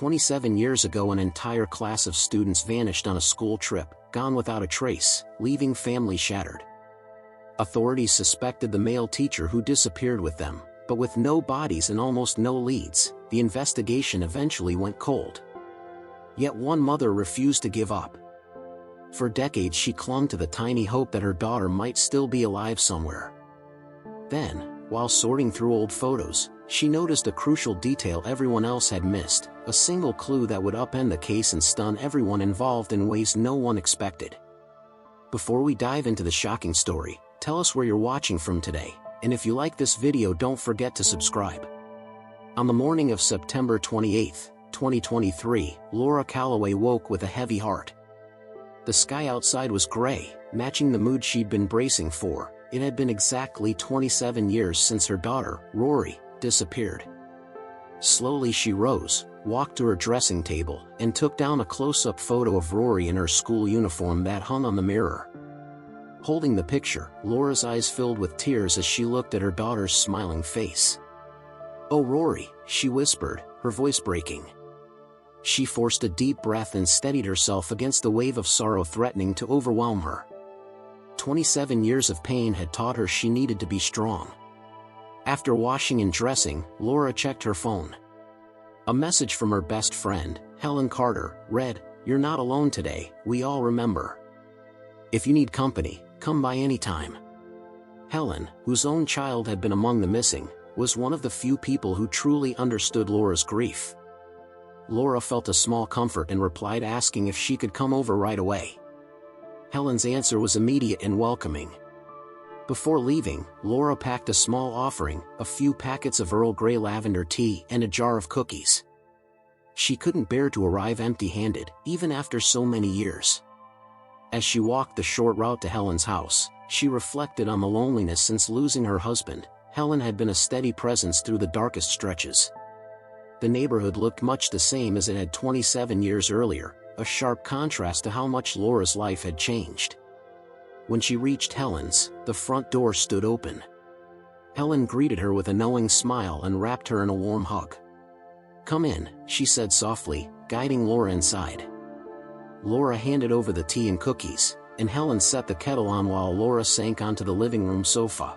27 years ago, an entire class of students vanished on a school trip, gone without a trace, leaving families shattered. Authorities suspected the male teacher who disappeared with them, but with no bodies and almost no leads, the investigation eventually went cold. Yet one mother refused to give up. For decades she clung to the tiny hope that her daughter might still be alive somewhere. Then, while sorting through old photos, she noticed a crucial detail everyone else had missed, a single clue that would upend the case and stun everyone involved in ways no one expected. Before we dive into the shocking story, tell us where you're watching from today, and if you like this video, don't forget to subscribe. On the morning of September 28, 2023, Laura Calloway woke with a heavy heart. The sky outside was gray, matching the mood she'd been bracing for. It had been exactly 27 years since her daughter, Rory, disappeared. Slowly she rose, walked to her dressing table, and took down a close-up photo of Rory in her school uniform that hung on the mirror. Holding the picture, Laura's eyes filled with tears as she looked at her daughter's smiling face. "Oh, Rory," she whispered, her voice breaking. She forced a deep breath and steadied herself against the wave of sorrow threatening to overwhelm her. 27 years of pain had taught her she needed to be strong. After washing and dressing, Laura checked her phone. A message from her best friend, Helen Carter, read, "You're not alone today, we all remember. If you need company, come by anytime." Helen, whose own child had been among the missing, was one of the few people who truly understood Laura's grief. Laura felt a small comfort and replied, asking if she could come over right away. Helen's answer was immediate and welcoming. Before leaving, Laura packed a small offering, a few packets of Earl Grey lavender tea and a jar of cookies. She couldn't bear to arrive empty-handed, even after so many years. As she walked the short route to Helen's house, she reflected on the loneliness since losing her husband. Helen had been a steady presence through the darkest stretches. The neighborhood looked much the same as it had 27 years earlier, a sharp contrast to how much Laura's life had changed. When she reached Helen's, the front door stood open. Helen greeted her with a knowing smile and wrapped her in a warm hug. "Come in," she said softly, guiding Laura inside. Laura handed over the tea and cookies, and Helen set the kettle on while Laura sank onto the living room sofa.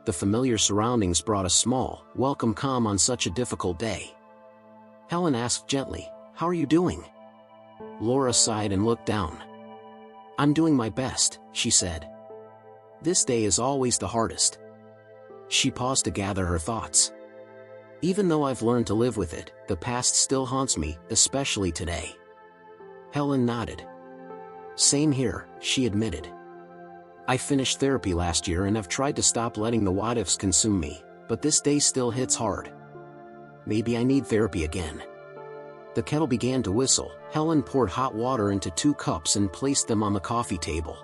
The familiar surroundings brought a small, welcome calm on such a difficult day. Helen asked gently, "How are you doing?" Laura sighed and looked down. "I'm doing my best," she said. "This day is always the hardest." She paused to gather her thoughts. "Even though I've learned to live with it, the past still haunts me, especially today." Helen nodded. "Same here," she admitted. "I finished therapy last year and have tried to stop letting the what-ifs consume me, but this day still hits hard. Maybe I need therapy again." The kettle began to whistle. Helen poured hot water into 2 cups and placed them on the coffee table.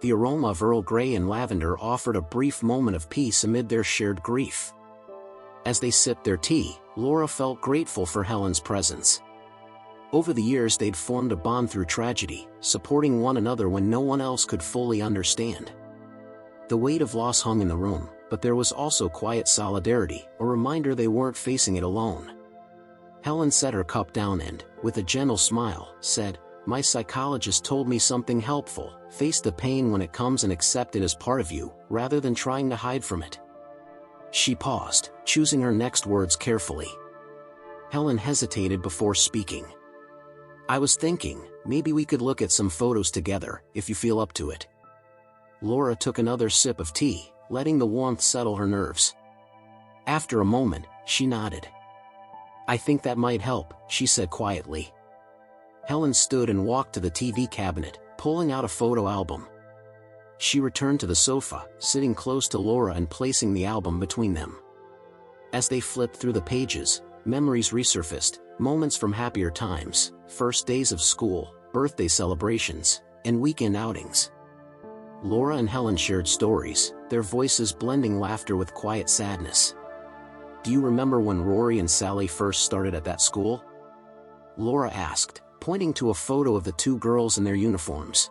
The aroma of Earl Grey and lavender offered a brief moment of peace amid their shared grief. As they sipped their tea, Laura felt grateful for Helen's presence. Over the years they'd formed a bond through tragedy, supporting one another when no one else could fully understand. The weight of loss hung in the room, but there was also quiet solidarity, a reminder they weren't facing it alone. Helen set her cup down and, with a gentle smile, said, "My psychologist told me something helpful: face the pain when it comes and accept it as part of you, rather than trying to hide from it." She paused, choosing her next words carefully. Helen hesitated before speaking. "I was thinking, maybe we could look at some photos together, if you feel up to it." Laura took another sip of tea, letting the warmth settle her nerves. After a moment, she nodded. "I think that might help," she said quietly. Helen stood and walked to the TV cabinet, pulling out a photo album. She returned to the sofa, sitting close to Laura and placing the album between them. As they flipped through the pages, memories resurfaced, moments from happier times, first days of school, birthday celebrations, and weekend outings. Laura and Helen shared stories, their voices blending laughter with quiet sadness. "Do you remember when Rory and Sally first started at that school?" Laura asked, pointing to a photo of the 2 girls in their uniforms.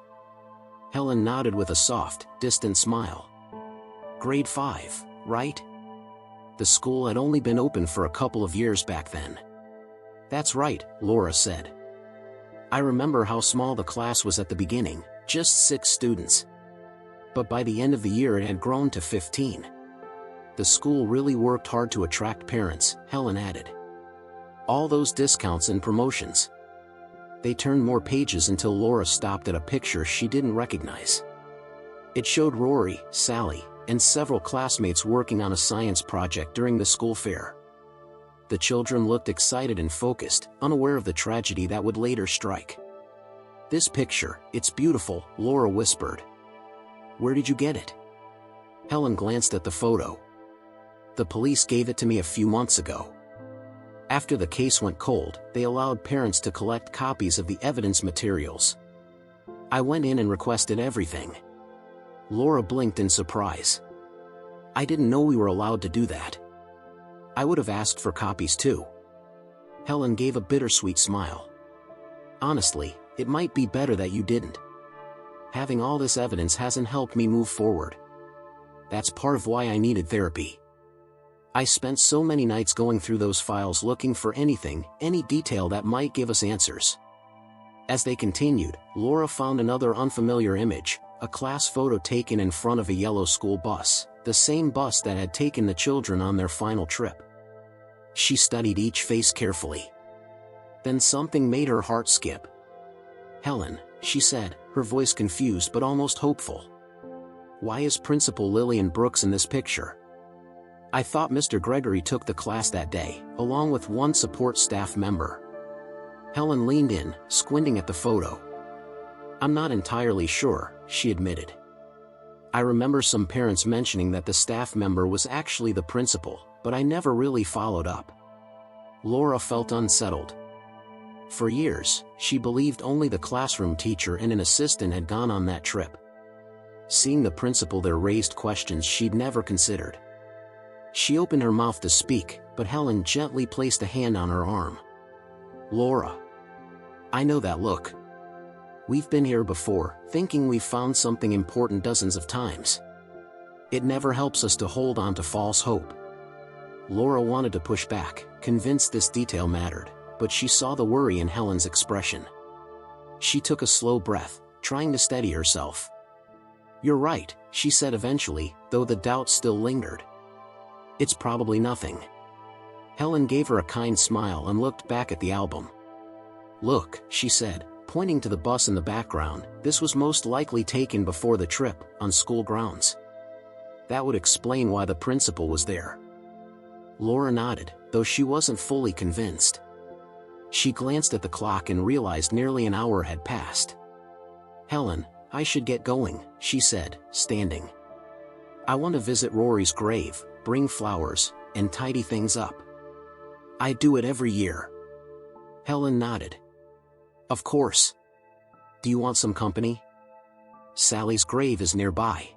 Helen nodded with a soft, distant smile. "Grade 5, right?" The school had only been open for a couple of years back then. That's right, Laura said. I remember how small the class was at the beginning, just 6 students. But by the end of the year it had grown to 15. The school really worked hard to attract parents, Helen added. All those discounts and promotions. They turned more pages until Laura stopped at a picture she didn't recognize. It showed Rory, Sally, and several classmates working on a science project during the school fair. The children looked excited and focused, unaware of the tragedy that would later strike. This picture, it's beautiful, Laura whispered. Where did you get it? Helen glanced at the photo. The police gave it to me a few months ago. After the case went cold, they allowed parents to collect copies of the evidence materials. I went in and requested everything. Laura blinked in surprise. I didn't know we were allowed to do that. I would have asked for copies too. Helen gave a bittersweet smile. Honestly, it might be better that you didn't. Having all this evidence hasn't helped me move forward. That's part of why I needed therapy. I spent so many nights going through those files looking for anything, any detail that might give us answers. As they continued, Laura found another unfamiliar image, a class photo taken in front of a yellow school bus, the same bus that had taken the children on their final trip. She studied each face carefully. Then something made her heart skip. Helen, she said, her voice confused but almost hopeful. Why is Principal Lillian Brooks in this picture? I thought Mr. Gregory took the class that day, along with one support staff member. Helen leaned in, squinting at the photo. I'm not entirely sure, she admitted. I remember some parents mentioning that the staff member was actually the principal, but I never really followed up. Laura felt unsettled. For years, she believed only the classroom teacher and an assistant had gone on that trip. Seeing the principal there raised questions she'd never considered. She opened her mouth to speak, but Helen gently placed a hand on her arm. Laura. I know that look. We've been here before, thinking we've found something important dozens of times. It never helps us to hold on to false hope. Laura wanted to push back, convinced this detail mattered, but she saw the worry in Helen's expression. She took a slow breath, trying to steady herself. You're right, she said eventually, though the doubt still lingered. It's probably nothing. Helen gave her a kind smile and looked back at the album. Look, she said, pointing to the bus in the background, this was most likely taken before the trip, on school grounds. That would explain why the principal was there. Laura nodded, though she wasn't fully convinced. She glanced at the clock and realized nearly an hour had passed. Helen, I should get going, she said, standing. I want to visit Rory's grave, bring flowers, and tidy things up. I do it every year. Helen nodded. Of course. Do you want some company? Sally's grave is nearby.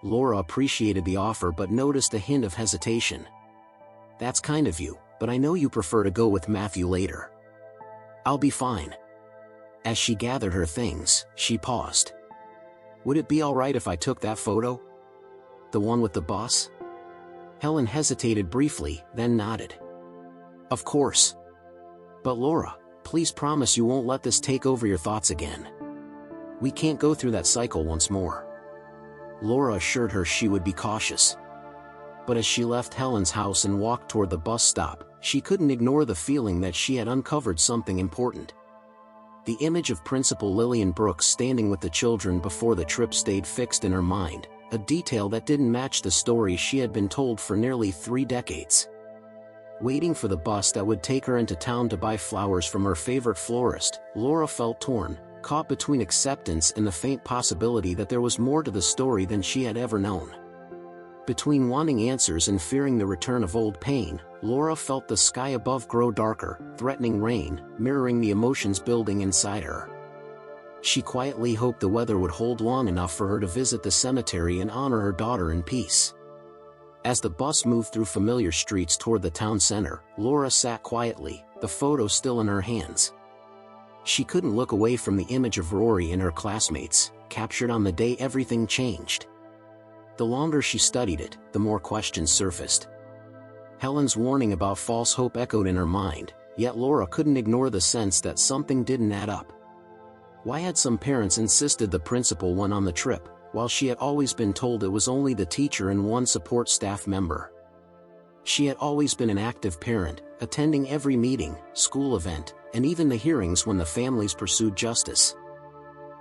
Laura appreciated the offer but noticed a hint of hesitation. That's kind of you, but I know you prefer to go with Matthew later. I'll be fine. As she gathered her things, she paused. Would it be all right if I took that photo? The one with the bus? Helen hesitated briefly, then nodded. Of course. But Laura, please promise you won't let this take over your thoughts again. We can't go through that cycle once more. Laura assured her she would be cautious. But as she left Helen's house and walked toward the bus stop, she couldn't ignore the feeling that she had uncovered something important. The image of Principal Lillian Brooks standing with the children before the trip stayed fixed in her mind, a detail that didn't match the story she had been told for nearly 3 decades. Waiting for the bus that would take her into town to buy flowers from her favorite florist, Laura felt torn, caught between acceptance and the faint possibility that there was more to the story than she had ever known. Between wanting answers and fearing the return of old pain, Laura felt the sky above grow darker, threatening rain, mirroring the emotions building inside her. She quietly hoped the weather would hold long enough for her to visit the cemetery and honor her daughter in peace. As the bus moved through familiar streets toward the town center, Laura sat quietly, the photo still in her hands. She couldn't look away from the image of Rory and her classmates, captured on the day everything changed. The longer she studied it, the more questions surfaced. Helen's warning about false hope echoed in her mind, yet Laura couldn't ignore the sense that something didn't add up. Why had some parents insisted the principal went on the trip, while she had always been told it was only the teacher and one support staff member? She had always been an active parent, attending every meeting, school event, and even the hearings when the families pursued justice.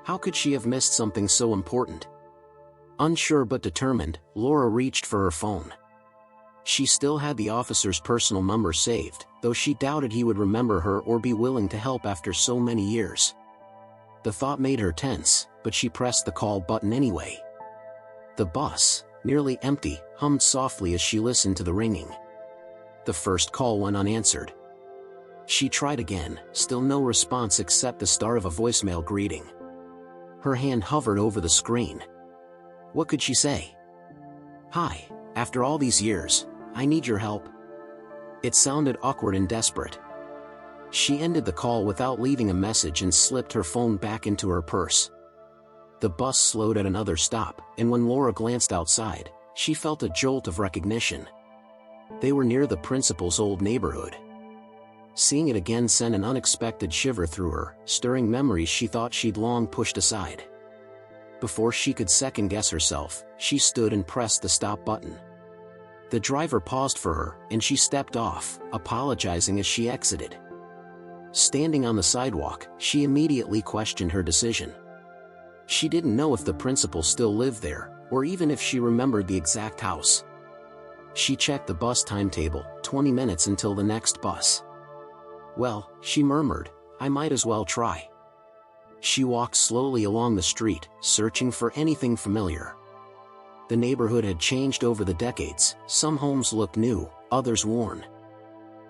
How could she have missed something so important? Unsure but determined, Laura reached for her phone. She still had the officer's personal number saved, though she doubted he would remember her or be willing to help after so many years. The thought made her tense, but she pressed the call button anyway. The bus, nearly empty, hummed softly as she listened to the ringing. The first call went unanswered. She tried again, still no response except the start of a voicemail greeting. Her hand hovered over the screen. What could she say? "Hi, after all these years, I need your help." It sounded awkward and desperate. She ended the call without leaving a message and slipped her phone back into her purse. The bus slowed at another stop, and when Laura glanced outside, she felt a jolt of recognition. They were near the principal's old neighborhood. Seeing it again sent an unexpected shiver through her, stirring memories she thought she'd long pushed aside. Before she could second-guess herself, she stood and pressed the stop button. The driver paused for her, and she stepped off, apologizing as she exited. Standing on the sidewalk, she immediately questioned her decision. She didn't know if the principal still lived there, or even if she remembered the exact house. She checked the bus timetable, 20 minutes until the next bus. "Well," she murmured, "I might as well try." She walked slowly along the street, searching for anything familiar. The neighborhood had changed over the decades, some homes looked new, others worn.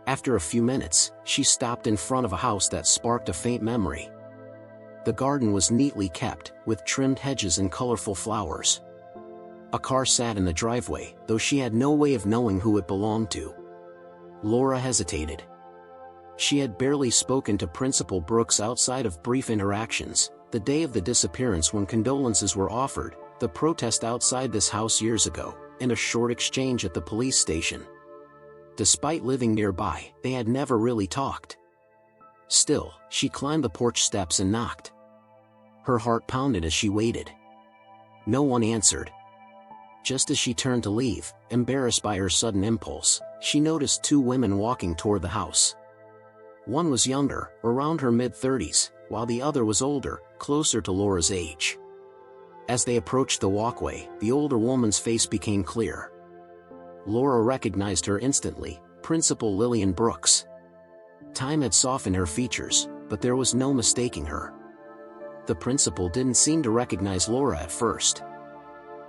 After a few minutes, she stopped in front of a house that sparked a faint memory. The garden was neatly kept, with trimmed hedges and colorful flowers. A car sat in the driveway, though she had no way of knowing who it belonged to. Laura hesitated. She had barely spoken to Principal Brooks outside of brief interactions, the day of the disappearance when condolences were offered, the protest outside this house years ago, and a short exchange at the police station. Despite living nearby, they had never really talked. Still, she climbed the porch steps and knocked. Her heart pounded as she waited. No one answered. Just as she turned to leave, embarrassed by her sudden impulse, she noticed two women walking toward the house. One was younger, around her mid-30s, while the other was older, closer to Laura's age. As they approached the walkway, the older woman's face became clear. Laura recognized her instantly, Principal Lillian Brooks. Time had softened her features, but there was no mistaking her. The principal didn't seem to recognize Laura at first.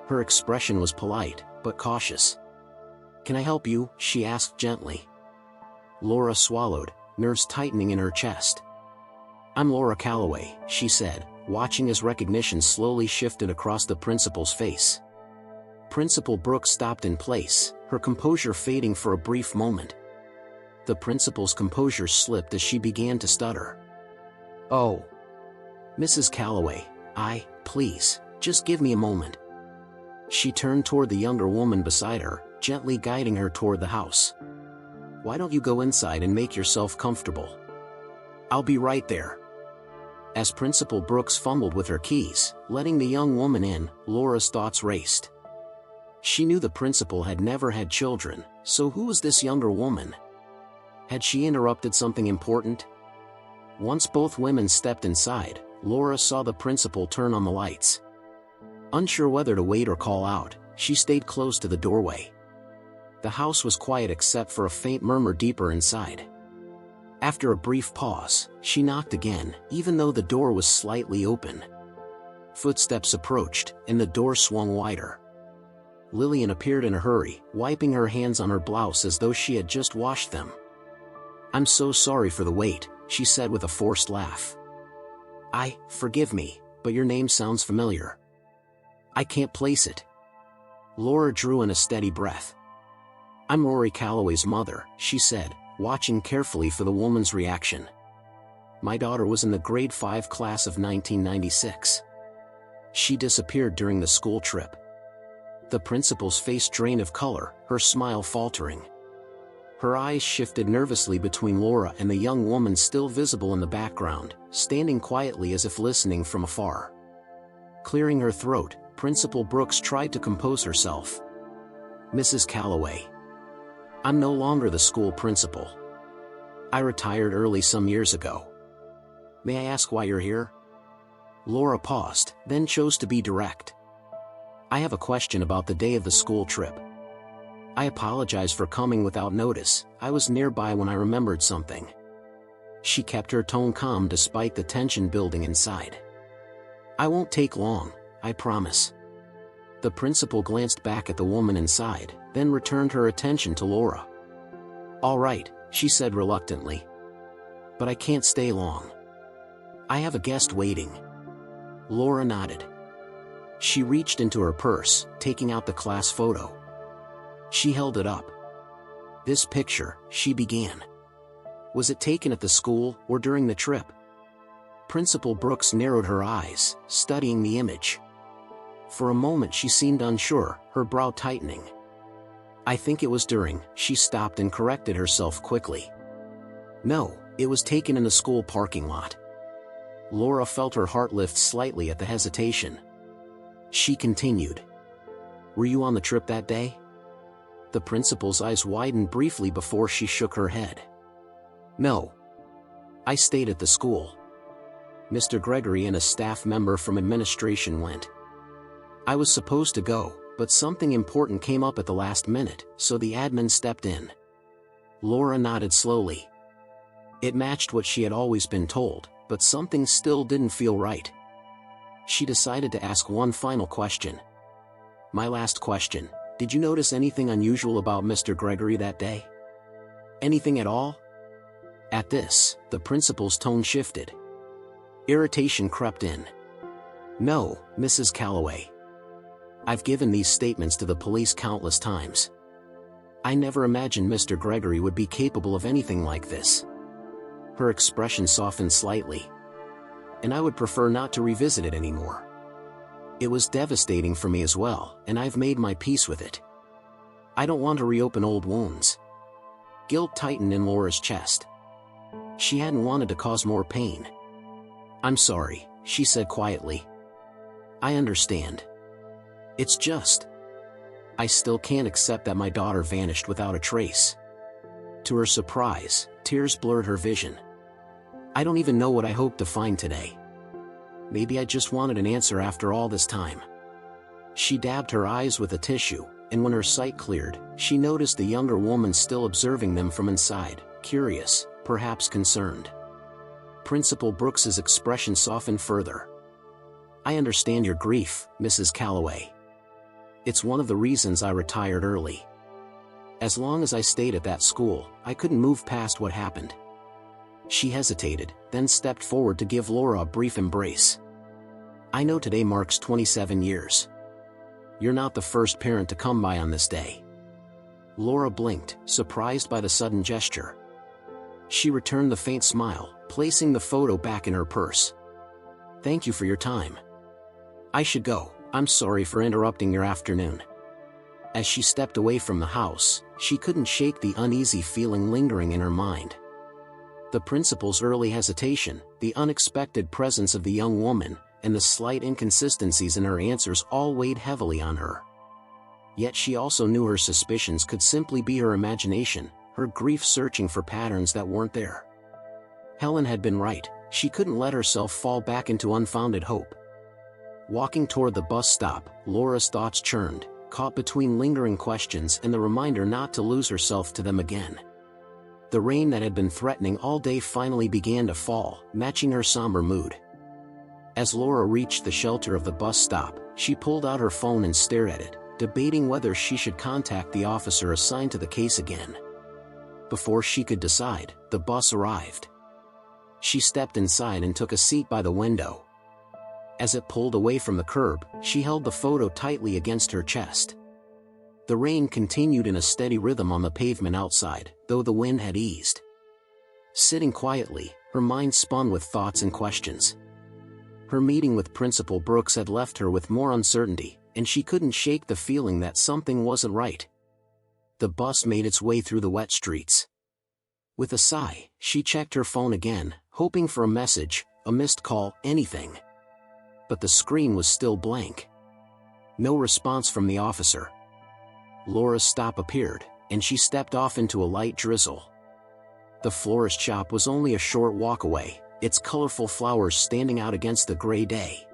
Her expression was polite, but cautious. "Can I help you?" she asked gently. Laura swallowed, nerves tightening in her chest. "I'm Laura Calloway," she said, watching as recognition slowly shifted across the principal's face. Principal Brooks stopped in place, her composure fading for a brief moment. The principal's composure slipped as she began to stutter. "Oh, Mrs. Calloway, please, just give me a moment." She turned toward the younger woman beside her, gently guiding her toward the house. "Why don't you go inside and make yourself comfortable? I'll be right there." As Principal Brooks fumbled with her keys, letting the young woman in, Laura's thoughts raced. She knew the principal had never had children, so who was this younger woman? Had she interrupted something important? Once both women stepped inside, Laura saw the principal turn on the lights. Unsure whether to wait or call out, she stayed close to the doorway. The house was quiet except for a faint murmur deeper inside. After a brief pause, she knocked again, even though the door was slightly open. Footsteps approached, and the door swung wider. Lillian appeared in a hurry, wiping her hands on her blouse as though she had just washed them. "I'm so sorry for the wait," she said with a forced laugh. Forgive me, but your name sounds familiar." "I can't place it." Laura drew in a steady breath. "I'm Rory Calloway's mother," she said, watching carefully for the woman's reaction. "My daughter was in the grade 5 class of 1996. She disappeared during the school trip." The principal's face drained of color, her smile faltering. Her eyes shifted nervously between Laura and the young woman still visible in the background, standing quietly as if listening from afar. Clearing her throat, Principal Brooks tried to compose herself. "Mrs. Calloway. I'm no longer the school principal. I retired early some years ago. May I ask why you're here?" Laura paused, then chose to be direct. "I have a question about the day of the school trip. I apologize for coming without notice. I was nearby when I remembered something." She kept her tone calm despite the tension building inside. "I won't take long, I promise." The principal glanced back at the woman inside, then returned her attention to Laura. "All right," she said reluctantly. "But I can't stay long. I have a guest waiting." Laura nodded. She reached into her purse, taking out the class photo. She held it up. "This picture," she began. "Was it taken at the school or during the trip?" Principal Brooks narrowed her eyes, studying the image. For a moment she seemed unsure, her brow tightening. "I think it was during." She stopped and corrected herself quickly. "No, it was taken in the school parking lot." Laura felt her heart lift slightly at the hesitation. She continued. "Were you on the trip that day?" The principal's eyes widened briefly before she shook her head. "No. I stayed at the school. Mr. Gregory and a staff member from administration went. I was supposed to go, but something important came up at the last minute, so the admin stepped in." Laura nodded slowly. It matched what she had always been told, but something still didn't feel right. She decided to ask one final question. "My last question. Did you notice anything unusual about Mr. Gregory that day? Anything at all?" At this, the principal's tone shifted. Irritation crept in. "No, Mrs. Calloway. I've given these statements to the police countless times. I never imagined Mr. Gregory would be capable of anything like this." Her expression softened slightly. "And I would prefer not to revisit it anymore. It was devastating for me as well, and I've made my peace with it. I don't want to reopen old wounds." Guilt tightened in Laura's chest. She hadn't wanted to cause more pain. "I'm sorry," she said quietly. "I understand. It's just, I still can't accept that my daughter vanished without a trace." To her surprise, tears blurred her vision. "I don't even know what I hoped to find today. Maybe I just wanted an answer after all this time." She dabbed her eyes with a tissue, and when her sight cleared, she noticed the younger woman still observing them from inside, curious, perhaps concerned. Principal Brooks's expression softened further. "I understand your grief, Mrs. Calloway. It's one of the reasons I retired early. As long as I stayed at that school, I couldn't move past what happened." She hesitated, then stepped forward to give Laura a brief embrace. "I know today marks 27 years. You're not the first parent to come by on this day." Laura blinked, surprised by the sudden gesture. She returned the faint smile, placing the photo back in her purse. "Thank you for your time. I should go. I'm sorry for interrupting your afternoon." As she stepped away from the house, she couldn't shake the uneasy feeling lingering in her mind. The principal's early hesitation, the unexpected presence of the young woman, and the slight inconsistencies in her answers all weighed heavily on her. Yet she also knew her suspicions could simply be her imagination, her grief searching for patterns that weren't there. Helen had been right, she couldn't let herself fall back into unfounded hope. Walking toward the bus stop, Laura's thoughts churned, caught between lingering questions and the reminder not to lose herself to them again. The rain that had been threatening all day finally began to fall, matching her somber mood. As Laura reached the shelter of the bus stop, she pulled out her phone and stared at it, debating whether she should contact the officer assigned to the case again. Before she could decide, the bus arrived. She stepped inside and took a seat by the window. As it pulled away from the curb, she held the photo tightly against her chest. The rain continued in a steady rhythm on the pavement outside, though the wind had eased. Sitting quietly, her mind spun with thoughts and questions. Her meeting with Principal Brooks had left her with more uncertainty, and she couldn't shake the feeling that something wasn't right. the bus made its way through the wet streets. With a sigh, she checked her phone again, hoping for a message, a missed call, anything. But the screen was still blank. No response from the officer. Laura's stop appeared, and she stepped off into a light drizzle. The florist shop was only a short walk away, its colorful flowers standing out against the gray day.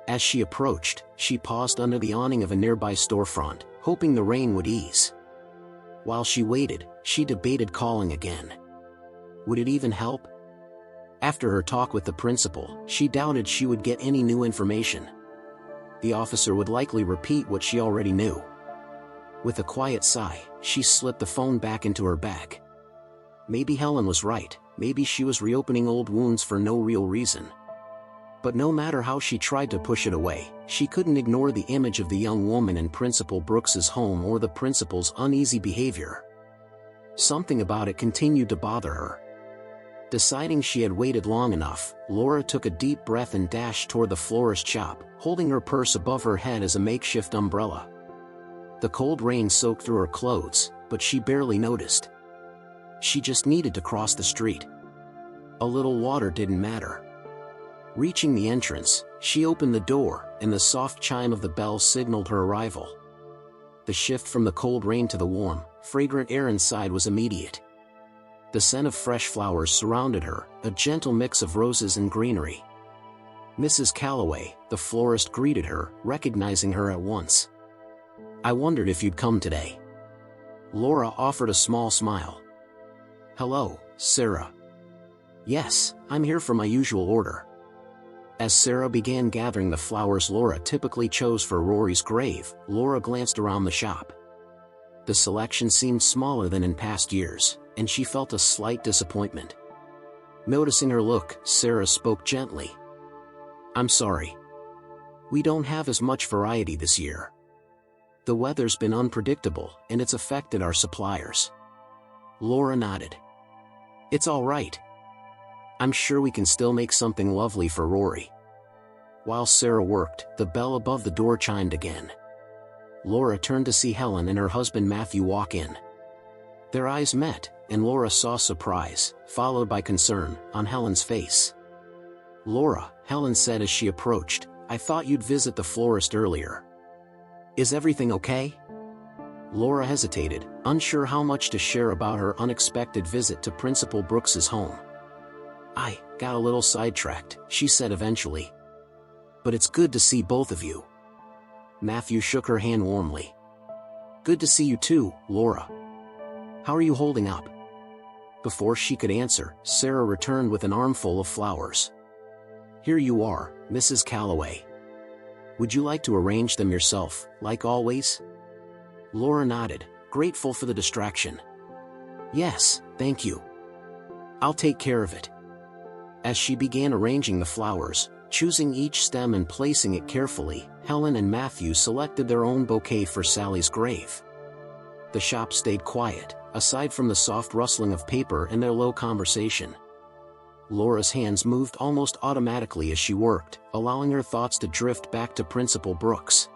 As she approached, she paused under the awning of a nearby storefront, hoping the rain would ease. While she waited, she debated calling again. Would it even help? After her talk with the principal, she doubted she would get any new information. The officer would likely repeat what she already knew. With a quiet sigh, she slipped the phone back into her bag. Maybe Helen was right, maybe she was reopening old wounds for no real reason. But no matter how she tried to push it away, she couldn't ignore the image of the young woman in Principal Brooks's home or the principal's uneasy behavior. Something about it continued to bother her. Deciding she had waited long enough, Laura took a deep breath and dashed toward the florist shop, holding her purse above her head as a makeshift umbrella. The cold rain soaked through her clothes, but she barely noticed. She just needed to cross the street. A little water didn't matter. Reaching the entrance, she opened the door, and the soft chime of the bell signaled her arrival. The shift from the cold rain to the warm, fragrant air inside was immediate. The scent of fresh flowers surrounded her, a gentle mix of roses and greenery. Mrs. Calloway, the florist, greeted her, recognizing her at once. "I wondered if you'd come today." Laura offered a small smile. "Hello, Sarah." "Yes, I'm here for my usual order." As Sarah began gathering the flowers Laura typically chose for Rory's grave, Laura glanced around the shop. The selection seemed smaller than in past years, and she felt a slight disappointment. Noticing her look, Sarah spoke gently. "I'm sorry. We don't have as much variety this year. The weather's been unpredictable, and it's affected our suppliers." Laura nodded. "It's all right. I'm sure we can still make something lovely for Rory." While Sarah worked, the bell above the door chimed again. Laura turned to see Helen and her husband Matthew walk in. Their eyes met, and Laura saw surprise, followed by concern, on Helen's face. "Laura," Helen said as she approached, "I thought you'd visit the florist earlier. Is everything okay?" Laura hesitated, unsure how much to share about her unexpected visit to Principal Brooks's home. "I got a little sidetracked," she said eventually. "But it's good to see both of you." Matthew shook her hand warmly. "Good to see you too, Laura. How are you holding up?" Before she could answer, Sarah returned with an armful of flowers. "Here you are, Mrs. Calloway. Would you like to arrange them yourself, like always?" Laura nodded, grateful for the distraction. "Yes, thank you. I'll take care of it." As she began arranging the flowers, choosing each stem and placing it carefully, Helen and Matthew selected their own bouquet for Sally's grave. The shop stayed quiet, aside from the soft rustling of paper and their low conversation. Laura's hands moved almost automatically as she worked, allowing her thoughts to drift back to Principal Brooks.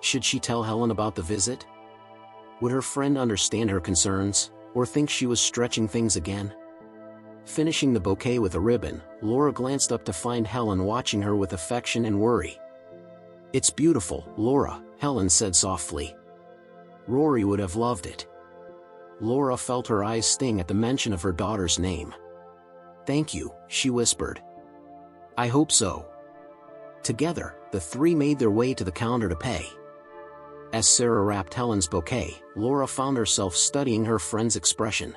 Should she tell Helen about the visit? Would her friend understand her concerns, or think she was stretching things again? Finishing the bouquet with a ribbon, Laura glanced up to find Helen watching her with affection and worry. "It's beautiful, Laura," Helen said softly. "Rory would have loved it." Laura felt her eyes sting at the mention of her daughter's name. "Thank you," she whispered. "I hope so." Together, the three made their way to the counter to pay. As Sarah wrapped Helen's bouquet, Laura found herself studying her friend's expression.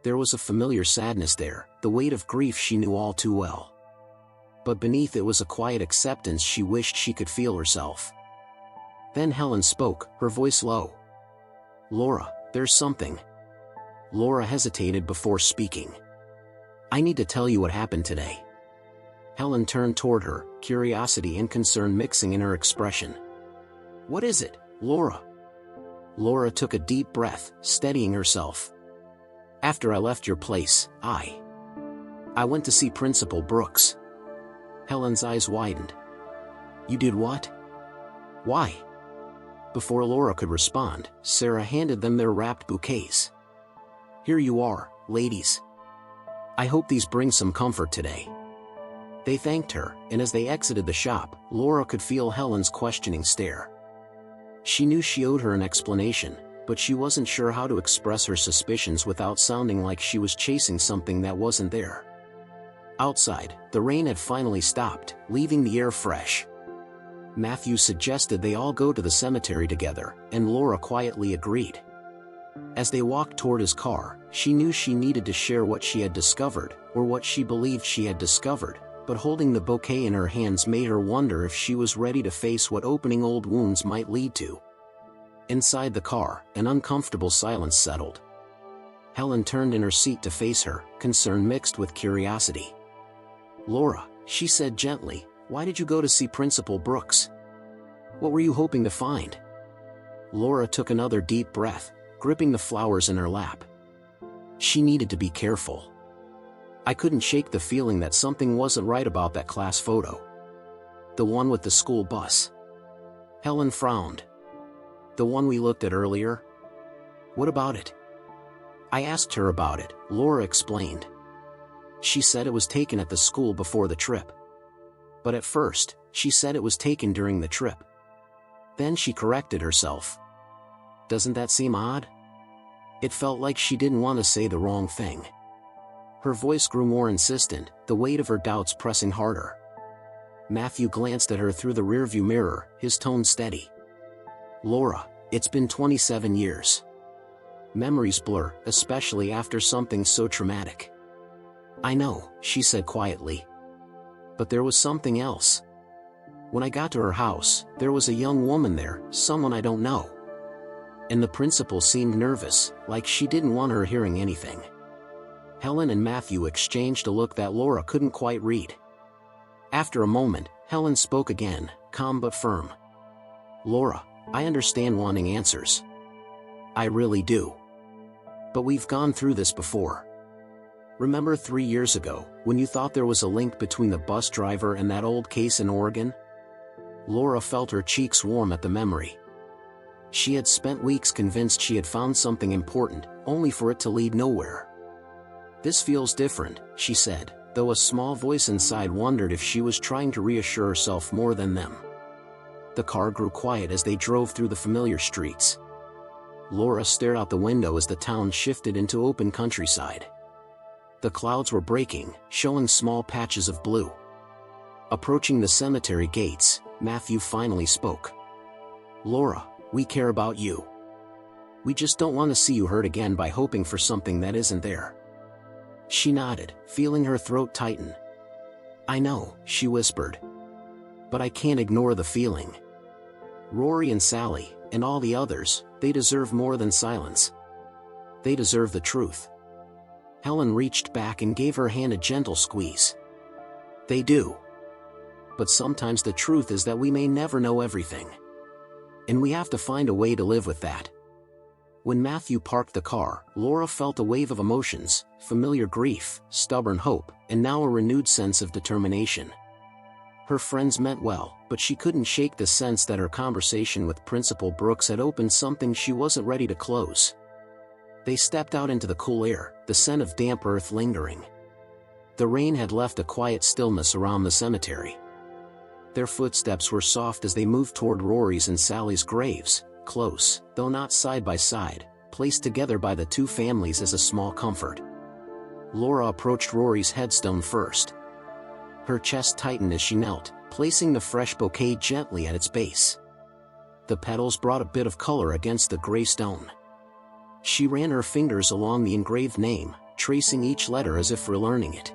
There was a familiar sadness there, the weight of grief she knew all too well. But beneath it was a quiet acceptance she wished she could feel herself. Then Helen spoke, her voice low. "Laura, there's something." Laura hesitated before speaking. "I need to tell you what happened today." Helen turned toward her, curiosity and concern mixing in her expression. "What is it, Laura?" Laura took a deep breath, steadying herself. "After I left your place, I went to see Principal Brooks." Helen's eyes widened. "You did what? Why?" Before Laura could respond, Sarah handed them their wrapped bouquets. "Here you are, ladies. I hope these bring some comfort today." They thanked her, and as they exited the shop, Laura could feel Helen's questioning stare. She knew she owed her an explanation, but she wasn't sure how to express her suspicions without sounding like she was chasing something that wasn't there. Outside, the rain had finally stopped, leaving the air fresh. Matthew suggested they all go to the cemetery together, and Laura quietly agreed. As they walked toward his car, she knew she needed to share what she had discovered, or what she believed she had discovered, but holding the bouquet in her hands made her wonder if she was ready to face what opening old wounds might lead to. Inside the car, an uncomfortable silence settled. Helen turned in her seat to face her, concern mixed with curiosity. "Laura," she said gently, "why did you go to see Principal Brooks? What were you hoping to find?" Laura took another deep breath, gripping the flowers in her lap. She needed to be careful. "I couldn't shake the feeling that something wasn't right about that class photo. The one with the school bus." Helen frowned. "The one we looked at earlier? What about it?" "I asked her about it," Laura explained. "She said it was taken at the school before the trip. But at first, she said it was taken during the trip. Then she corrected herself. Doesn't that seem odd?" It felt like she didn't want to say the wrong thing. Her voice grew more insistent, the weight of her doubts pressing harder. Matthew glanced at her through the rearview mirror, his tone steady. "Laura, it's been 27 years. Memories blur, especially after something so traumatic." "I know," she said quietly. "But there was something else. When I got to her house, there was a young woman there, someone I don't know." And the principal seemed nervous, like she didn't want her hearing anything. Helen and Matthew exchanged a look that Laura couldn't quite read. After a moment, Helen spoke again, calm but firm. "Laura, I understand wanting answers. I really do. But we've gone through this before. Remember 3 years ago, when you thought there was a link between the bus driver and that old case in Oregon?" Laura felt her cheeks warm at the memory. She had spent weeks convinced she had found something important, only for it to lead nowhere. "This feels different," she said, though a small voice inside wondered if she was trying to reassure herself more than them. The car grew quiet as they drove through the familiar streets. Laura stared out the window as the town shifted into open countryside. The clouds were breaking, showing small patches of blue. Approaching the cemetery gates, Matthew finally spoke. "Laura, we care about you. We just don't want to see you hurt again by hoping for something that isn't there." She nodded, feeling her throat tighten. "I know," she whispered. "But I can't ignore the feeling. Rory and Sally, and all the others, they deserve more than silence. They deserve the truth." Helen reached back and gave her hand a gentle squeeze. "They do. But sometimes the truth is that we may never know everything. And we have to find a way to live with that." When Matthew parked the car, Laura felt a wave of emotions, familiar grief, stubborn hope, and now a renewed sense of determination. Her friends meant well, but she couldn't shake the sense that her conversation with Principal Brooks had opened something she wasn't ready to close. They stepped out into the cool air, the scent of damp earth lingering. The rain had left a quiet stillness around the cemetery. Their footsteps were soft as they moved toward Rory's and Sally's graves, close, though not side by side, placed together by the two families as a small comfort. Laura approached Rory's headstone first. Her chest tightened as she knelt, placing the fresh bouquet gently at its base. The petals brought a bit of color against the gray stone. She ran her fingers along the engraved name, tracing each letter as if relearning it.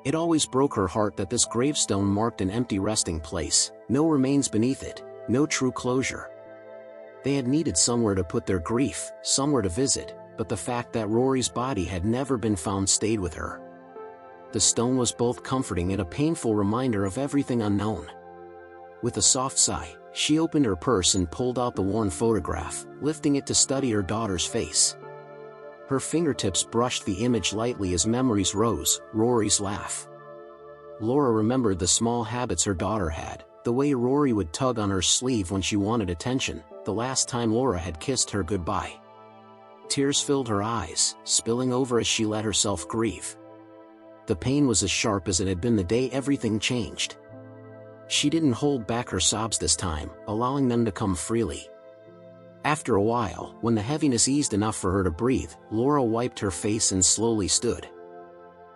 It always broke her heart that this gravestone marked an empty resting place, no remains beneath it, no true closure. They had needed somewhere to put their grief, somewhere to visit, but the fact that Rory's body had never been found stayed with her. The stone was both comforting and a painful reminder of everything unknown. With a soft sigh, she opened her purse and pulled out the worn photograph, lifting it to study her daughter's face. Her fingertips brushed the image lightly as memories rose, Rory's laugh. Laura remembered the small habits her daughter had, The way Rory would tug on her sleeve when she wanted attention, the last time Laura had kissed her goodbye. Tears filled her eyes, spilling over as she let herself grieve. The pain was as sharp as it had been the day everything changed. She didn't hold back her sobs this time, allowing them to come freely. After a while, when the heaviness eased enough for her to breathe, Laura wiped her face and slowly stood.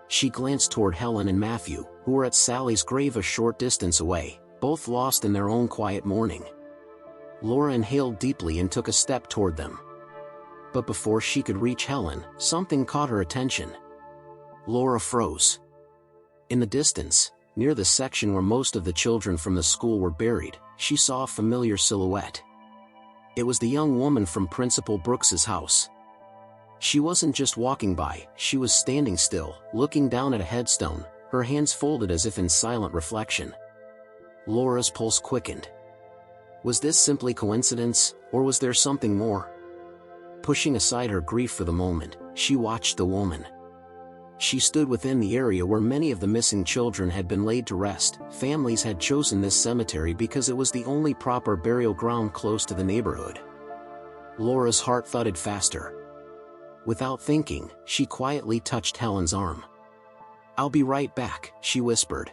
She glanced toward Helen and Matthew, who were at Sally's grave a short distance away, both lost in their own quiet mourning. Laura inhaled deeply and took a step toward them. But before she could reach Helen, something caught her attention. Laura froze. In the distance, near the section where most of the children from the school were buried, she saw a familiar silhouette. It was the young woman from Principal Brooks's house. She wasn't just walking by, she was standing still, looking down at a headstone, her hands folded as if in silent reflection. Laura's pulse quickened. Was this simply coincidence, or was there something more? Pushing aside her grief for the moment, she watched the woman. She stood within the area where many of the missing children had been laid to rest. Families had chosen this cemetery because it was the only proper burial ground close to the neighborhood. Laura's heart thudded faster. Without thinking, she quietly touched Helen's arm. "I'll be right back," she whispered.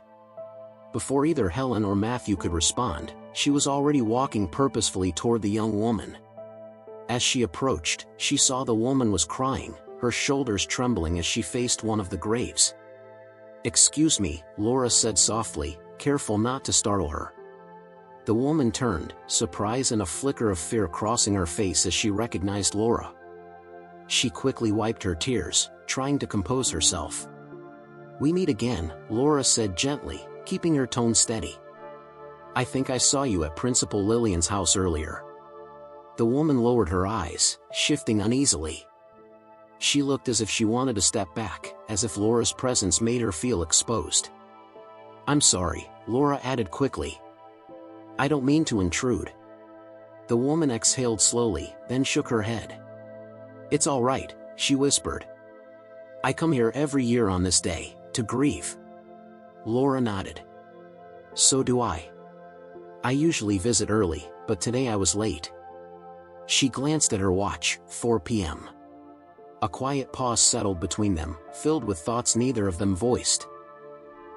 Before either Helen or Matthew could respond, she was already walking purposefully toward the young woman. As she approached, she saw the woman was crying, her shoulders trembling as she faced one of the graves. "Excuse me," Laura said softly, careful not to startle her. The woman turned, surprise and a flicker of fear crossing her face as she recognized Laura. She quickly wiped her tears, trying to compose herself. "We meet again," Laura said gently, keeping her tone steady. "I think I saw you at Principal Lillian's house earlier." The woman lowered her eyes, shifting uneasily. She looked as if she wanted to step back, as if Laura's presence made her feel exposed. "I'm sorry," Laura added quickly. "I don't mean to intrude." The woman exhaled slowly, then shook her head. "It's all right," she whispered. "I come here every year on this day, to grieve." Laura nodded. "So do I. I usually visit early, but today I was late." She glanced at her watch, 4 p.m. A quiet pause settled between them, filled with thoughts neither of them voiced.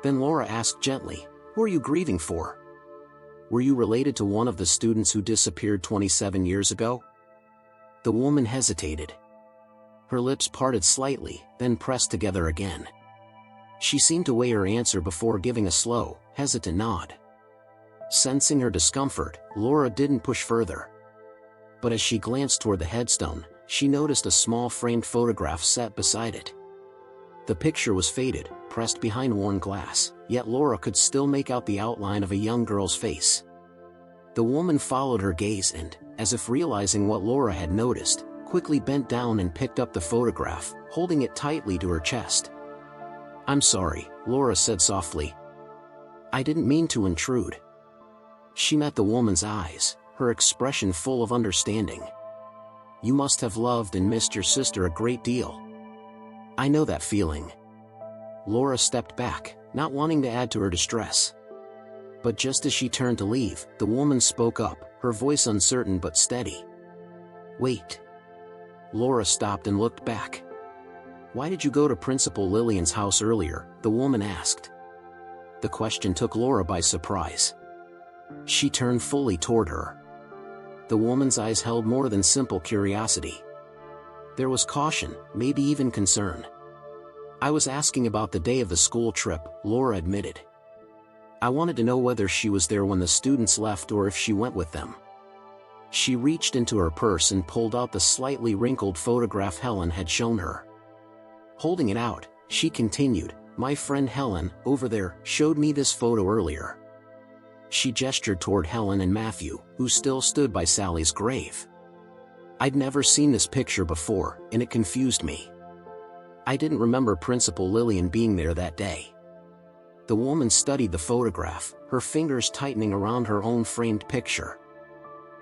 Then Laura asked gently, "Who are you grieving for? Were you related to one of the students who disappeared 27 years ago?" The woman hesitated. Her lips parted slightly, then pressed together again. She seemed to weigh her answer before giving a slow, hesitant nod. Sensing her discomfort, Laura didn't push further. But as she glanced toward the headstone, she noticed a small framed photograph set beside it. The picture was faded, pressed behind worn glass, yet Laura could still make out the outline of a young girl's face. The woman followed her gaze and, as if realizing what Laura had noticed, quickly bent down and picked up the photograph, holding it tightly to her chest. "I'm sorry," Laura said softly. "I didn't mean to intrude." She met the woman's eyes, her expression full of understanding. "You must have loved and missed your sister a great deal. I know that feeling." Laura stepped back, not wanting to add to her distress. But just as she turned to leave, the woman spoke up, her voice uncertain but steady. "Wait." Laura stopped and looked back. "Why did you go to Principal Lillian's house earlier?" the woman asked. The question took Laura by surprise. She turned fully toward her. The woman's eyes held more than simple curiosity. There was caution, maybe even concern. "I was asking about the day of the school trip," Laura admitted. "I wanted to know whether she was there when the students left or if she went with them." She reached into her purse and pulled out the slightly wrinkled photograph Helen had shown her. Holding it out, she continued, "My friend Helen, over there, showed me this photo earlier." She gestured toward Helen and Matthew, who still stood by Sally's grave. "I'd never seen this picture before, and it confused me. I didn't remember Principal Lillian being there that day." The woman studied the photograph, her fingers tightening around her own framed picture.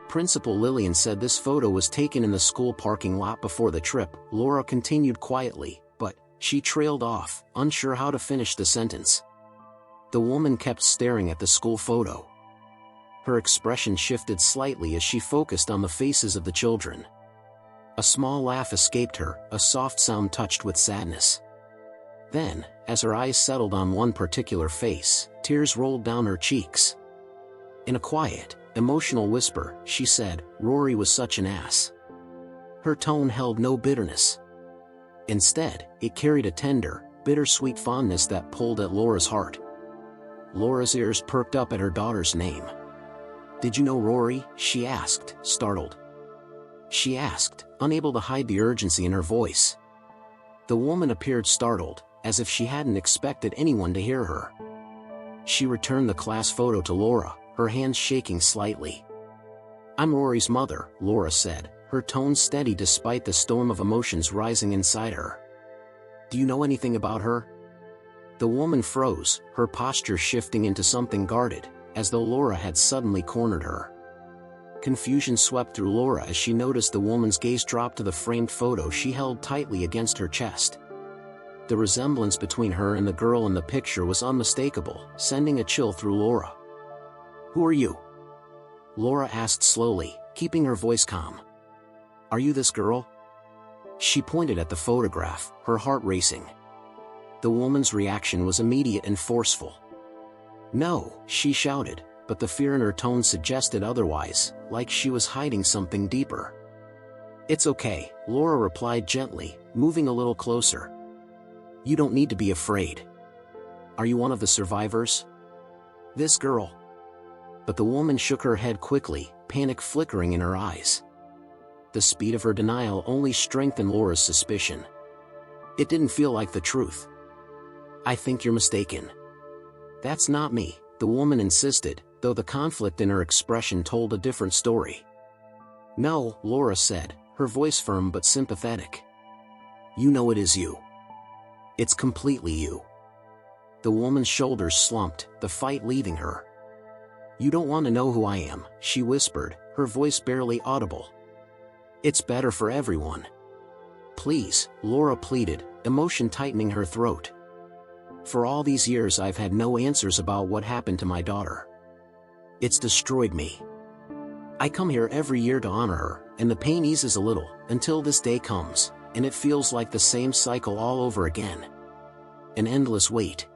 "Principal Lillian said this photo was taken in the school parking lot before the trip," Laura continued quietly, but she trailed off, unsure how to finish the sentence. The woman kept staring at the school photo. Her expression shifted slightly as she focused on the faces of the children. A small laugh escaped her, a soft sound touched with sadness. Then, as her eyes settled on one particular face, tears rolled down her cheeks. In a quiet, emotional whisper, she said, "Rory was such an ass." Her tone held no bitterness. Instead, it carried a tender, bittersweet fondness that pulled at Laura's heart. Laura's ears perked up at her daughter's name. "Did you know Rory?" she asked, startled. She asked, unable to hide the urgency in her voice. The woman appeared startled, as if she hadn't expected anyone to hear her. She returned the class photo to Laura, her hands shaking slightly. "I'm Rory's mother," Laura said, her tone steady despite the storm of emotions rising inside her. "Do you know anything about her?" The woman froze, her posture shifting into something guarded, as though Laura had suddenly cornered her. Confusion swept through Laura as she noticed the woman's gaze drop to the framed photo she held tightly against her chest. The resemblance between her and the girl in the picture was unmistakable, sending a chill through Laura. "Who are you?" Laura asked slowly, keeping her voice calm. "Are you this girl?" She pointed at the photograph, her heart racing. The woman's reaction was immediate and forceful. "No," she shouted, but the fear in her tone suggested otherwise, like she was hiding something deeper. "It's okay," Laura replied gently, moving a little closer. "You don't need to be afraid. Are you one of the survivors?" "This girl?" But the woman shook her head quickly, panic flickering in her eyes. The speed of her denial only strengthened Laura's suspicion. It didn't feel like the truth. "I think you're mistaken." "That's not me," the woman insisted, though the conflict in her expression told a different story. "No," Laura said, her voice firm but sympathetic. "You know it is you. It's completely you." The woman's shoulders slumped, the fight leaving her. "You don't want to know who I am," she whispered, her voice barely audible. "It's better for everyone." "Please," Laura pleaded, emotion tightening her throat. "For all these years I've had no answers about what happened to my daughter. It's destroyed me. I come here every year to honor her, and the pain eases a little, until this day comes, and it feels like the same cycle all over again. An endless wait."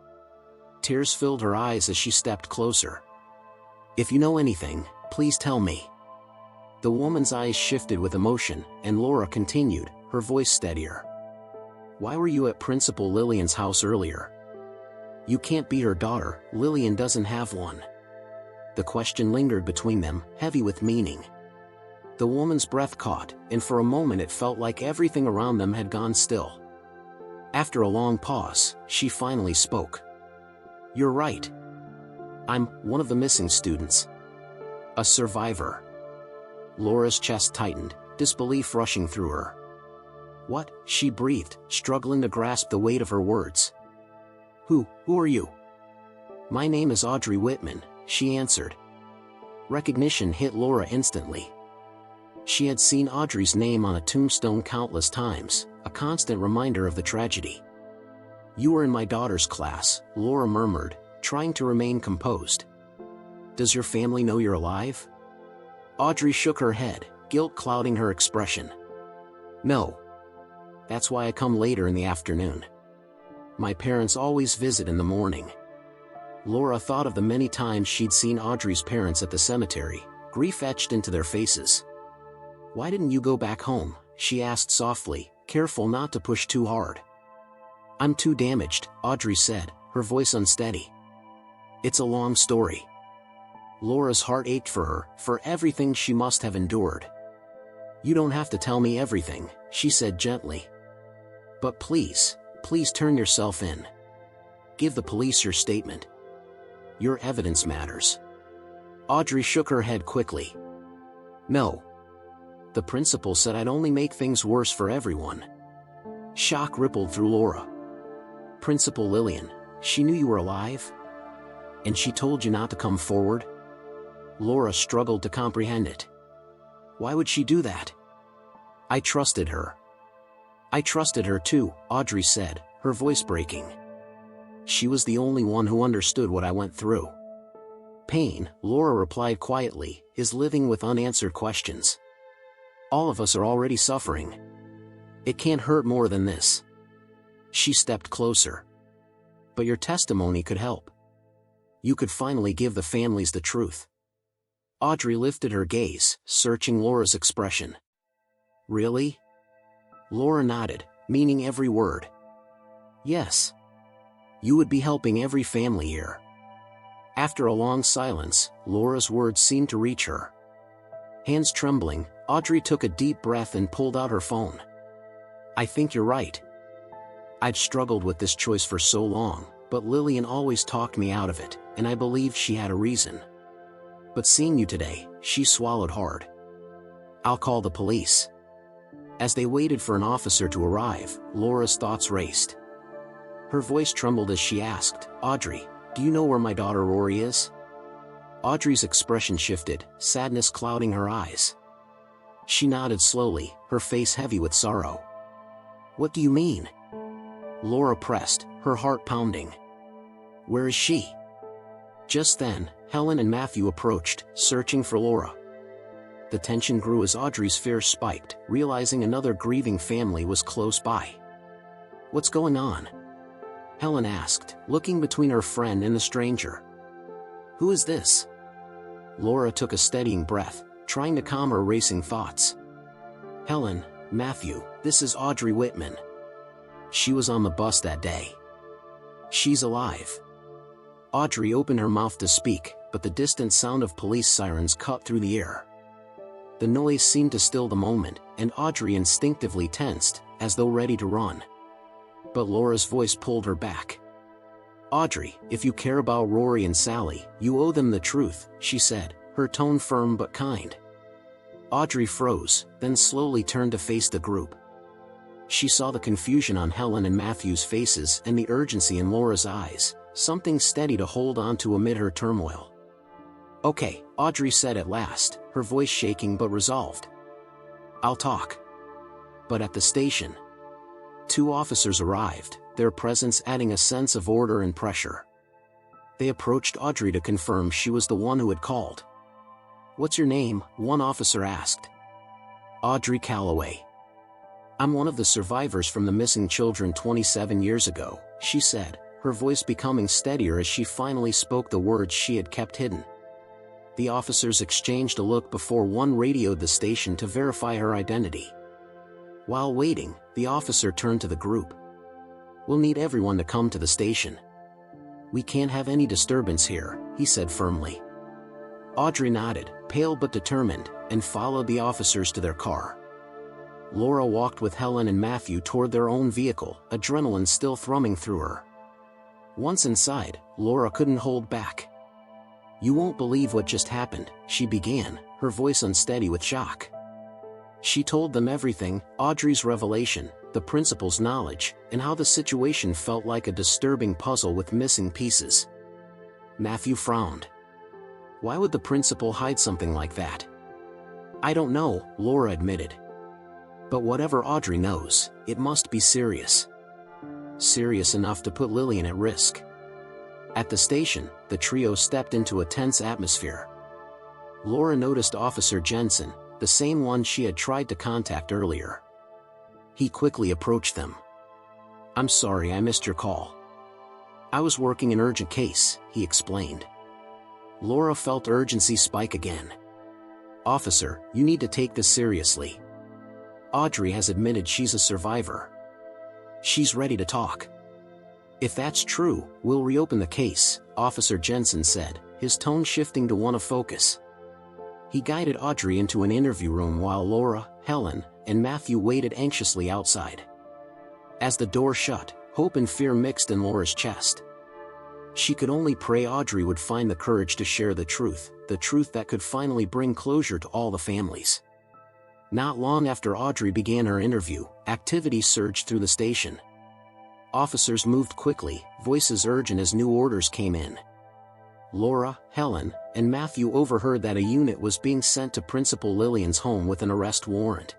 Tears filled her eyes as she stepped closer. "If you know anything, please tell me." The woman's eyes shifted with emotion, and Laura continued, her voice steadier. "Why were you at Principal Lillian's house earlier?" "You can't be her daughter, Lillian doesn't have one." The question lingered between them, heavy with meaning. The woman's breath caught, and for a moment it felt like everything around them had gone still. After a long pause, she finally spoke. "You're right. I'm one of the missing students. A survivor." Laura's chest tightened, disbelief rushing through her. "What?" she breathed, struggling to grasp the weight of her words. Who are you?" "My name is Audrey Whitman," she answered. Recognition hit Laura instantly. She had seen Audrey's name on a tombstone countless times, a constant reminder of the tragedy. "You were in my daughter's class," Laura murmured, trying to remain composed. "Does your family know you're alive?" Audrey shook her head, guilt clouding her expression. "No. That's why I come later in the afternoon. My parents always visit in the morning." Laura thought of the many times she'd seen Audrey's parents at the cemetery, grief etched into their faces. "Why didn't you go back home?" she asked softly, careful not to push too hard. "I'm too damaged," Audrey said, her voice unsteady. "It's a long story." Laura's heart ached for her, for everything she must have endured. "You don't have to tell me everything," she said gently. "But please turn yourself in. Give the police your statement. Your evidence matters." Audrey shook her head quickly. "No. The principal said I'd only make things worse for everyone." Shock rippled through Laura. "Principal Lillian, she knew you were alive? And she told you not to come forward?" Laura struggled to comprehend it. "Why would she do that?" "I trusted her." "I trusted her too," Audrey said, her voice breaking. "She was the only one who understood what I went through. pain, Laura replied quietly, is living with unanswered questions. All of us are already suffering. It can't hurt more than this. She stepped closer. But your testimony could help. You could finally give the families the truth. Audrey lifted her gaze, searching Laura's expression. Really? Laura nodded, meaning every word. Yes. You would be helping every family here. After a long silence, Laura's words seemed to reach her. Hands trembling, Audrey took a deep breath and pulled out her phone. I think you're right. I've struggled with this choice for so long, but Lillian always talked me out of it, and I believed she had a reason. But seeing you today, she swallowed hard. I'll call the police. As they waited for an officer to arrive, Laura's thoughts raced. Her voice trembled as she asked, Audrey, do you know where my daughter Rory is? Audrey's expression shifted, sadness clouding her eyes. She nodded slowly, her face heavy with sorrow. What do you mean? Laura pressed, her heart pounding. Where is she? Just then, Helen and Matthew approached, searching for Laura. The tension grew as Audrey's fears spiked, realizing another grieving family was close by. What's going on? Helen asked, looking between her friend and the stranger. Who is this? Laura took a steadying breath, trying to calm her racing thoughts. Helen, Matthew, this is Audrey Whitman. She was on the bus that day. She's alive. Audrey opened her mouth to speak, but the distant sound of police sirens cut through the air. The noise seemed to still the moment, and Audrey instinctively tensed, as though ready to run. But Laura's voice pulled her back. Audrey, if you care about Rory and Sally, you owe them the truth, she said, her tone firm but kind. Audrey froze, then slowly turned to face the group. She saw the confusion on Helen and Matthew's faces and the urgency in Laura's eyes, something steady to hold on to amid her turmoil. Okay, Audrey said at last, her voice shaking but resolved. I'll talk. But at the station, 2 officers arrived, their presence adding a sense of order and pressure. They approached Audrey to confirm she was the one who had called. What's your name? One officer asked. Audrey Calloway. I'm one of the survivors from the missing children 27 years ago, she said, her voice becoming steadier as she finally spoke the words she had kept hidden. The officers exchanged a look before one radioed the station to verify her identity. While waiting, the officer turned to the group. We'll need everyone to come to the station. We can't have any disturbance here, he said firmly. Audrey nodded, pale but determined, and followed the officers to their car. Laura walked with Helen and Matthew toward their own vehicle, adrenaline still thrumming through her. Once inside, Laura couldn't hold back. You won't believe what just happened, she began, her voice unsteady with shock. She told them everything, Audrey's revelation, the principal's knowledge, and how the situation felt like a disturbing puzzle with missing pieces. Matthew frowned. Why would the principal hide something like that? I don't know, Laura admitted. But whatever Audrey knows, it must be serious. Serious enough to put Lillian at risk. At the station, the trio stepped into a tense atmosphere. Laura noticed Officer Jensen, the same one she had tried to contact earlier. He quickly approached them. I'm sorry I missed your call. I was working an urgent case, he explained. Laura felt urgency spike again. Officer, you need to take this seriously. Audrey has admitted she's a survivor. She's ready to talk. If that's true, we'll reopen the case, Officer Jensen said, his tone shifting to one of focus. He guided Audrey into an interview room while Laura, Helen, and Matthew waited anxiously outside. As the door shut, hope and fear mixed in Laura's chest. She could only pray Audrey would find the courage to share the truth that could finally bring closure to all the families. Not long after Audrey began her interview, activity surged through the station. Officers moved quickly, voices urgent as new orders came in. Laura, Helen, and Matthew overheard that a unit was being sent to Principal Lillian's home with an arrest warrant.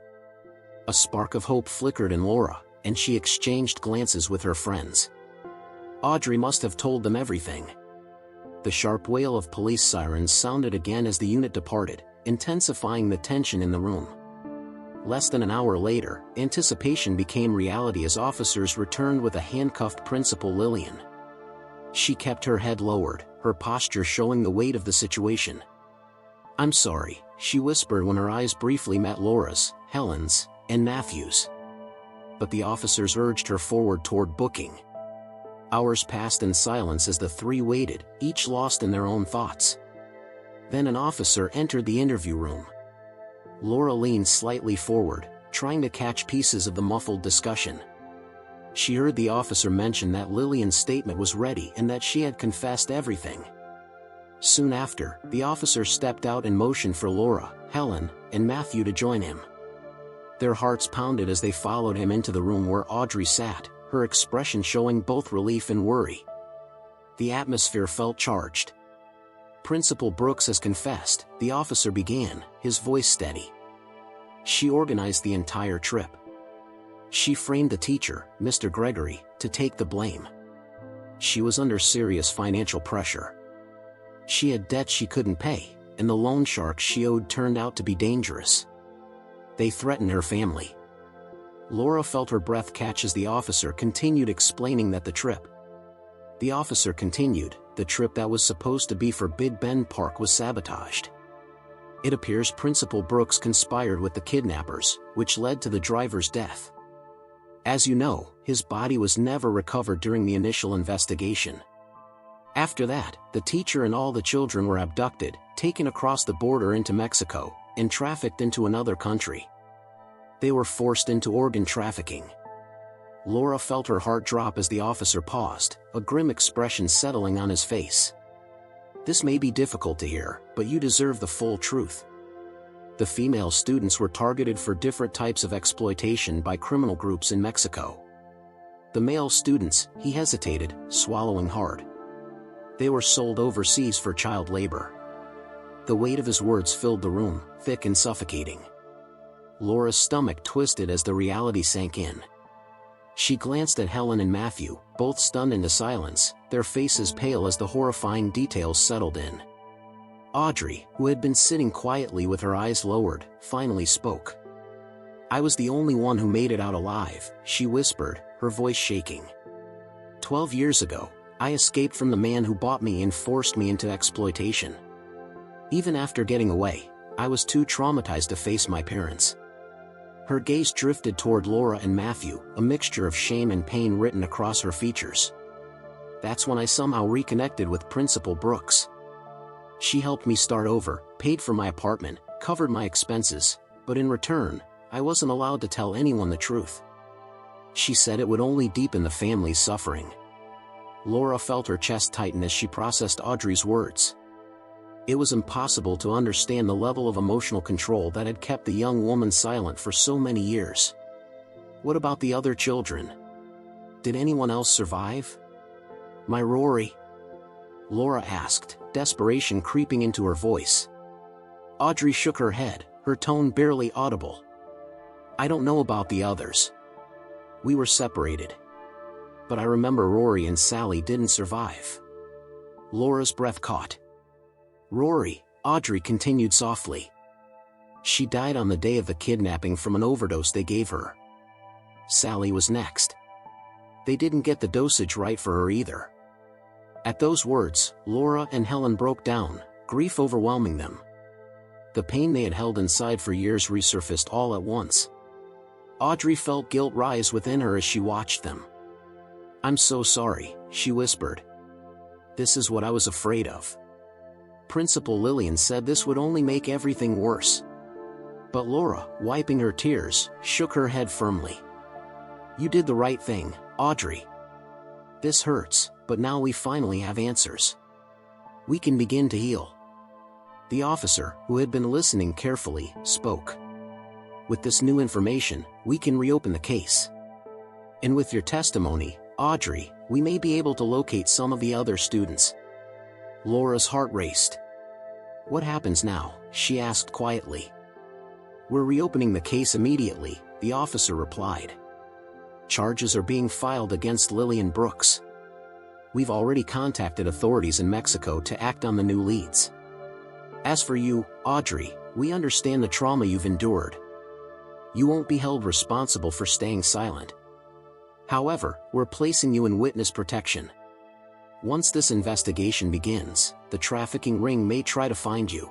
A spark of hope flickered in Laura, and she exchanged glances with her friends. Audrey must have told them everything. The sharp wail of police sirens sounded again as the unit departed, intensifying the tension in the room. Less than an hour later, anticipation became reality as officers returned with a handcuffed Principal Lillian. She kept her head lowered, her posture showing the weight of the situation. "I'm sorry," she whispered when her eyes briefly met Laura's, Helen's, and Matthew's. But the officers urged her forward toward booking. Hours passed in silence as the three waited, each lost in their own thoughts. Then an officer entered the interview room. Laura leaned slightly forward, trying to catch pieces of the muffled discussion. She heard the officer mention that Lillian's statement was ready and that she had confessed everything. Soon after, the officer stepped out and motioned for Laura, Helen, and Matthew to join him. Their hearts pounded as they followed him into the room where Audrey sat, her expression showing both relief and worry. The atmosphere felt charged. "Principal Brooks has confessed," the officer began, his voice steady. "She organized the entire trip. She framed the teacher, Mr. Gregory, to take the blame. She was under serious financial pressure. She had debts she couldn't pay, and the loan sharks she owed turned out to be dangerous. They threatened her family." Laura felt her breath catch as the officer continued explaining that the trip. The officer continued, "The trip that was supposed to be for Big Bend Park was sabotaged. It appears Principal Brooks conspired with the kidnappers, which led to the driver's death. As you know, his body was never recovered during the initial investigation. After that, the teacher and all the children were abducted, taken across the border into Mexico, and trafficked into another country. They were forced into organ trafficking." Laura felt her heart drop as the officer paused, a grim expression settling on his face. "This may be difficult to hear, but you deserve the full truth. The female students were targeted for different types of exploitation by criminal groups in Mexico. The male students," he hesitated, swallowing hard. "They were sold overseas for child labor." The weight of his words filled the room, thick and suffocating. Laura's stomach twisted as the reality sank in. She glanced at Helen and Matthew, both stunned into silence, their faces pale as the horrifying details settled in. Audrey, who had been sitting quietly with her eyes lowered, finally spoke. "I was the only one who made it out alive," she whispered, her voice shaking. 12 years ago, I escaped from the man who bought me and forced me into exploitation. Even after getting away, I was too traumatized to face my parents." Her gaze drifted toward Laura and Matthew, a mixture of shame and pain written across her features. "That's when I somehow reconnected with Principal Brooks. She helped me start over, paid for my apartment, covered my expenses, but in return, I wasn't allowed to tell anyone the truth. She said it would only deepen the family's suffering." Laura felt her chest tighten as she processed Audrey's words. It was impossible to understand the level of emotional control that had kept the young woman silent for so many years. "What about the other children? Did anyone else survive?" "My Rory?" Laura asked, desperation creeping into her voice. Audrey shook her head, her tone barely audible. "I don't know about the others. We were separated. But I remember Rory and Sally didn't survive." Laura's breath caught. "Rory," Audrey continued softly. "She died on the day of the kidnapping from an overdose they gave her. Sally was next. They didn't get the dosage right for her either." At those words, Laura and Helen broke down, grief overwhelming them. The pain they had held inside for years resurfaced all at once. Audrey felt guilt rise within her as she watched them. "I'm so sorry," she whispered. "This is what I was afraid of. Principal Lillian said this would only make everything worse." But Laura, wiping her tears, shook her head firmly. "You did the right thing, Audrey. This hurts, but now we finally have answers. We can begin to heal." The officer, who had been listening carefully, spoke. "With this new information, we can reopen the case. And with your testimony, Audrey, we may be able to locate some of the other students." Laura's heart raced. "What happens now?" she asked quietly. "We're reopening the case immediately," the officer replied. "Charges are being filed against Lillian Brooks. we've already contacted authorities in Mexico to act on the new leads. As for you, Audrey, we understand the trauma you've endured. You won't be held responsible for staying silent. However, we're placing you in witness protection. Once this investigation begins, the trafficking ring may try to find you."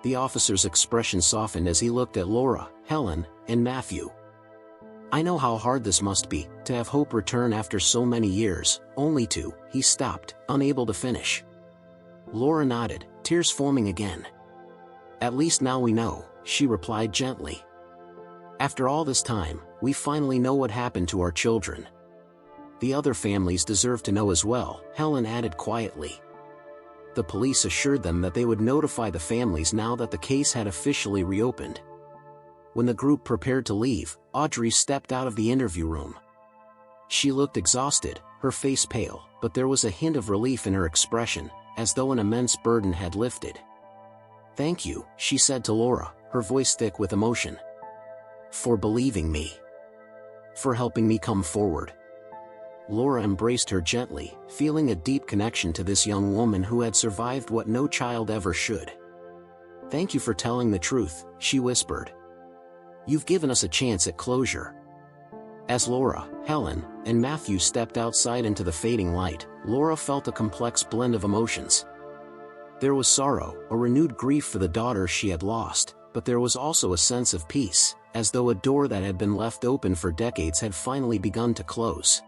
The officer's expression softened as he looked at Laura, Helen, and Matthew. "I know how hard this must be, to have hope return after so many years, only to—" He stopped, unable to finish. Laura nodded, tears forming again. "At least now we know," she replied gently. "After all this time, we finally know what happened to our children. The other families deserve to know as well," Helen added quietly. The police assured them that they would notify the families now that the case had officially reopened. When the group prepared to leave, Audrey stepped out of the interview room. She looked exhausted, her face pale, but there was a hint of relief in her expression, as though an immense burden had lifted. "Thank you," she said to Laura, her voice thick with emotion. "For believing me. For helping me come forward." Laura embraced her gently, feeling a deep connection to this young woman who had survived what no child ever should. "Thank you for telling the truth," she whispered. "You've given us a chance at closure." As Laura, Helen, and Matthew stepped outside into the fading light, Laura felt a complex blend of emotions. There was sorrow, a renewed grief for the daughter she had lost, but there was also a sense of peace, as though a door that had been left open for decades had finally begun to close.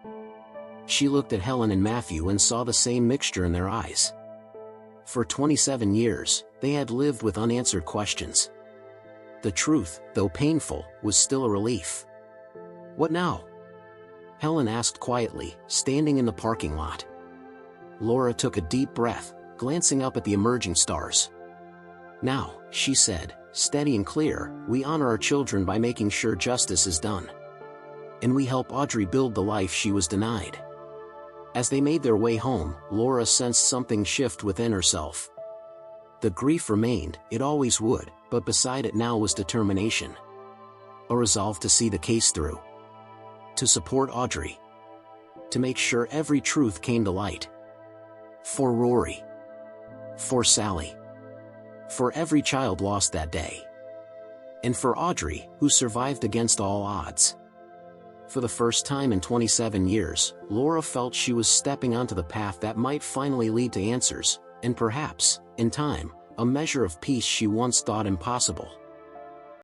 She looked at Helen and Matthew and saw the same mixture in their eyes. For 27 years, they had lived with unanswered questions. The truth, though painful, was still a relief. "What now?" Helen asked quietly, standing in the parking lot. Laura took a deep breath, glancing up at the emerging stars. "Now," she said, steady and clear, "we honor our children by making sure justice is done. And we help Audrey build the life she was denied." As they made their way home, Laura sensed something shift within herself. The grief remained, it always would, but beside it now was determination. A resolve to see the case through. To support Audrey. To make sure every truth came to light. For Rory. For Sally. For every child lost that day. And for Audrey, who survived against all odds. For the first time in 27 years, Laura felt she was stepping onto the path that might finally lead to answers, and perhaps, in time, a measure of peace she once thought impossible.